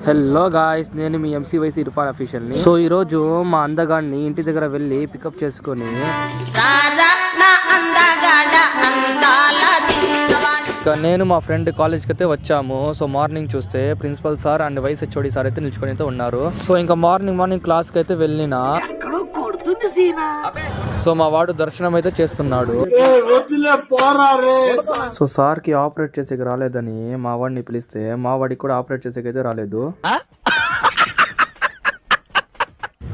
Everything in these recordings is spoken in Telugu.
హలో గాయ్స్, నేను మీ ఎంసీవైసీ ఇర్ఫాన్ అఫీషియల్ని. సో ఈరోజు మా అందగాడిని ఇంటి దగ్గర వెళ్ళి పికప్ చేసుకొని నేను మా ఫ్రెండ్ కాలేజ్కి అయితే వచ్చాము. సో మార్నింగ్ చూస్తే principal sir and vice HOD sir అయితే నిల్చుకొని అయితే ఉన్నారు. సో ఇంకా మార్నింగ్ క్లాస్కి అయితే వెళ్ళిన సో మా వాడు దర్శనం అయితే చేస్తున్నాడు. సో సార్ కి ఆపరేట్ చేసేకి రాలేదని మా వాడిని పిలిస్తే మా వాడికి కూడా ఆపరేట్ చేసేకి అయితే రాలేదు.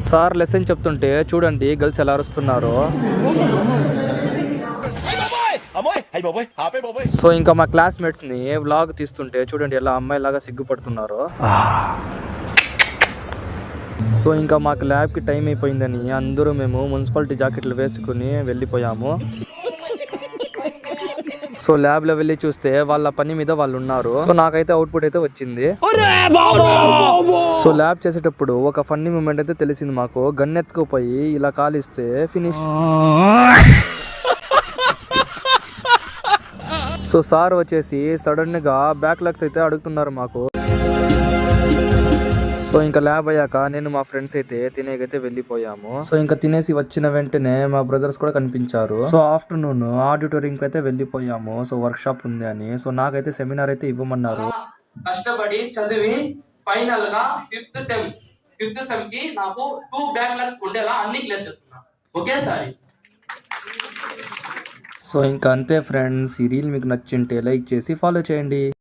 సార్ లెసన్ చెప్తుంటే చూడండి గర్ల్స్ ఎలా అరుస్తున్నారు. సో ఇంకా మా క్లాస్మేట్స్ ని వ్లాగ్ తీస్తుంటే చూడండి ఎలా అమ్మాయి లాగా సిగ్గుపడుతున్నారు. సో ఇంకా మాకు ల్యాబ్ కి టైం అయిపోయిందని అందరూ మేము మున్సిపాలిటీ జాకెట్లు వేసుకుని వెళ్ళిపోయాము. సో ల్యాబ్ లో వెళ్ళి చూస్తే వాళ్ళ పని మీద వాళ్ళు ఉన్నారు. సో నాకైతే అవుట్పుట్ అయితే వచ్చింది. సో ల్యాబ్ చేసేటప్పుడు ఒక ఫన్నీ మూమెంట్ అయితే తెలిసింది మాకు. గన్ ఎత్తుకుపోయి ఇలా కాలిస్తే ఫినిష్. సో సార్ వచ్చేసి సడన్ గా బ్యాక్లాగ్స్ అయితే అడుగుతున్నారు మాకు. సో ఇంకా ల్యాబ్ అయ్యాక నేను మా ఫ్రెండ్స్ అయితే తినేకైతే వెళ్ళిపోయాము. సో ఇంకా తినేసి వచ్చిన వెంటనే మా బ్రదర్స్ కూడా కనిపించారు. సో ఆఫ్టర్నూన్ ఆడిటోరియం అయితే వెళ్ళిపోయాము. సో వర్క్ షాప్ ఉంది అని. సో నాకైతే సెమినార్ అయితే ఇవ్వమన్నారు. కష్టపడి చదివి ఫైనల్ గా ఫిఫ్త్ సెమ్ కి నాకు 2 బ్యాక్లాగ్స్ ఉండేలా అన్ని క్లియర్ చేసుకున్నా ఒకేసారి. సో ఇంకా అంతే ఫ్రెండ్స్, ఈ రీల్ మీకు నచ్చింటే లైక్ చేసి ఫాలో చేయండి.